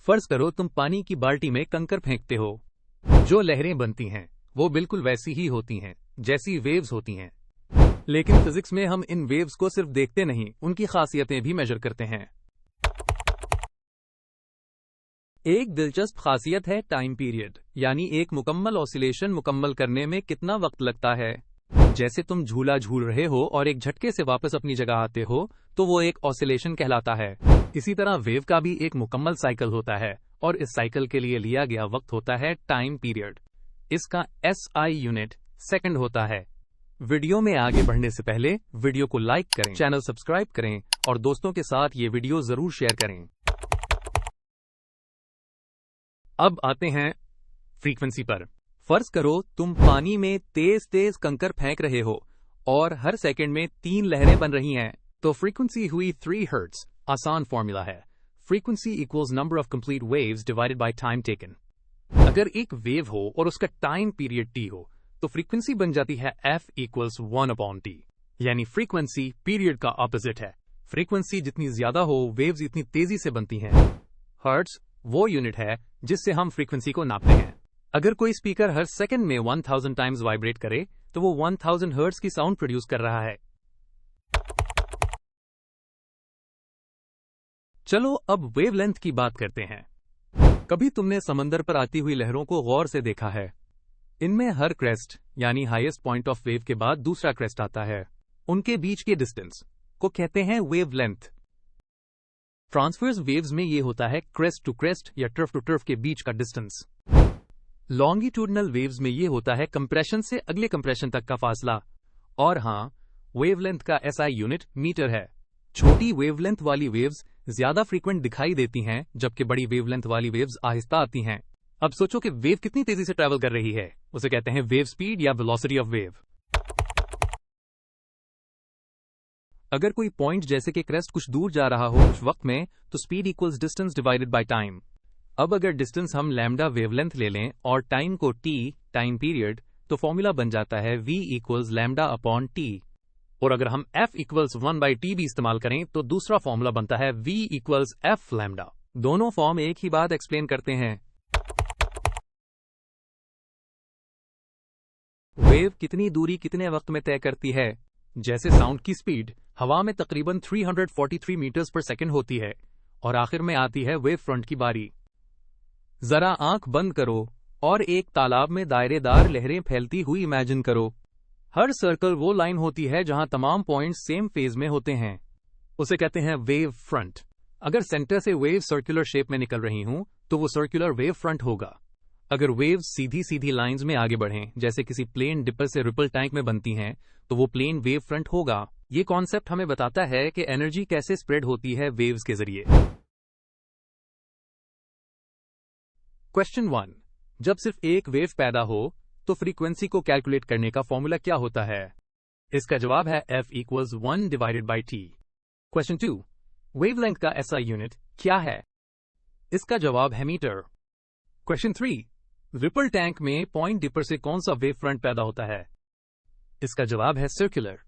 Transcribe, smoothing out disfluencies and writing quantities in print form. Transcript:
फर्ज करो तुम पानी की बाल्टी में कंकर फेंकते हो। जो लहरें बनती हैं वो बिल्कुल वैसी ही होती हैं जैसी वेव्स होती हैं, लेकिन फिजिक्स में हम इन वेव्स को सिर्फ देखते नहीं, उनकी खासियतें भी मेजर करते हैं। एक दिलचस्प खासियत है टाइम पीरियड, यानी एक मुकम्मल ऑसिलेशन मुकम्मल करने में कितना वक्त लगता है। जैसे तुम झूला झूल रहे हो और एक झटके से वापस अपनी जगह आते हो तो वो एक ऑसिलेशन कहलाता है। इसी तरह वेव का भी एक मुकम्मल साइकिल होता है और इस साइकिल के लिए लिया गया वक्त होता है टाइम पीरियड। इसका SI यूनिट सेकंड होता है। वीडियो में आगे बढ़ने से पहले वीडियो को लाइक करें, चैनल सब्सक्राइब करें और दोस्तों के साथ ये वीडियो जरूर शेयर करें। अब आते हैं फ्रीक्वेंसी पर। फर्ज करो तुम पानी में तेज तेज कंकर फेंक रहे हो और हर सेकंड में 3 लहरें बन रही हैं, तो फ्रीक्वेंसी हुई 3 हर्ट्ज। आसान फॉर्मूला है, frequency equals number of complete waves divided by time taken. अगर एक वेव हो और उसका टाइम पीरियड t हो तो फ्रीक्वेंसी बन जाती है f इक्वल्स 1/t, यानी फ्रीक्वेंसी पीरियड का ऑपोजिट है। फ्रीक्वेंसी जितनी ज्यादा हो वेव्स इतनी तेजी से बनती हैं। हर्ट्ज वो यूनिट है जिससे हम फ्रीक्वेंसी को नापते हैं। अगर कोई स्पीकर हर सेकंड में 1000 टाइम्स वाइब्रेट करे तो वो 1000 हर्ट्ज की साउंड प्रोड्यूस कर रहा है। चलो अब वेवलेंथ की बात करते हैं। कभी तुमने समंदर पर आती हुई लहरों को गौर से देखा है? इनमें हर क्रेस्ट यानी हाईएस्ट पॉइंट ऑफ वेव के बाद दूसरा क्रेस्ट आता है। उनके बीच के डिस्टेंस को कहते हैं वेवलेंथ। ट्रांसवर्स वेव्स में ये होता है क्रेस्ट टू क्रेस्ट या टर्फ टू टर्फ के बीच का डिस्टेंस। लॉन्गिट्यूडनल वेव्स में ये होता है कंप्रेशन से अगले कंप्रेशन तक का फासला। और हाँ, वेवलेंथ का SI यूनिट मीटर है। छोटी वेवलेंथ वाली वेव्स ज्यादा फ्रीक्वेंट दिखाई देती हैं, जबकि बड़ी वेवलेंथ वाली वेव्स आहिस्ता आती हैं। अब सोचो कि वेव कितनी तेजी से ट्रैवल कर रही है, उसे कहते हैं वेव स्पीड या वेलोसिटी ऑफ वेव। अगर कोई पॉइंट जैसे कि क्रेस्ट कुछ दूर जा रहा हो कुछ वक्त में, तो speed equals distance divided by time. अब अगर डिस्टेंस हम लैम्डा वेवलेंथ ले लें और टाइम को t टाइम पीरियड, तो फॉर्मूला बन जाता है v equals lambda upon t। और अगर हम f इक्वल्स 1/t भी इस्तेमाल करें तो दूसरा फॉर्मूला बनता है v इक्वल्स f लैम्डा। दोनों फॉर्म एक ही बात एक्सप्लेन करते हैं। वेव कितनी दूरी कितने वक्त में तय करती है? जैसे साउंड की स्पीड हवा में तकरीबन 343 मीटर्स पर सेकंड होती है और आखिर में आती है वेव फ्रंट की बारी। जरा आंख बंद करो और एक तालाब में दायरेदार लहरें फैलती हुई इमेजिन करो। हर सर्कल वो लाइन होती है जहां तमाम पॉइंट्स सेम फेज में होते हैं, उसे कहते हैं वेव फ्रंट। अगर सेंटर से वेव सर्कुलर शेप में निकल रही हूं तो वो सर्कुलर वेव फ्रंट होगा। अगर वेव्स सीधी सीधी लाइंस में आगे बढ़ें, जैसे किसी प्लेन डिपर से रिपल टैंक में बनती हैं, तो वो प्लेन वेव फ्रंट होगा। ये कॉन्सेप्ट हमें बताता है कि एनर्जी कैसे स्प्रेड होती है वेव्स के जरिए। क्वेश्चन 1, जब सिर्फ एक वेव पैदा हो तो फ्रीक्वेंसी को कैलकुलेट करने का फॉर्मूला क्या होता है? इसका जवाब है f equals 1/t। Question 2, wavelength का SI यूनिट क्या है? इसका जवाब है मीटर। क्वेश्चन 3, रिपल टैंक में पॉइंट डिपर से कौन सा वेव फ्रंट पैदा होता है? इसका जवाब है सर्कुलर।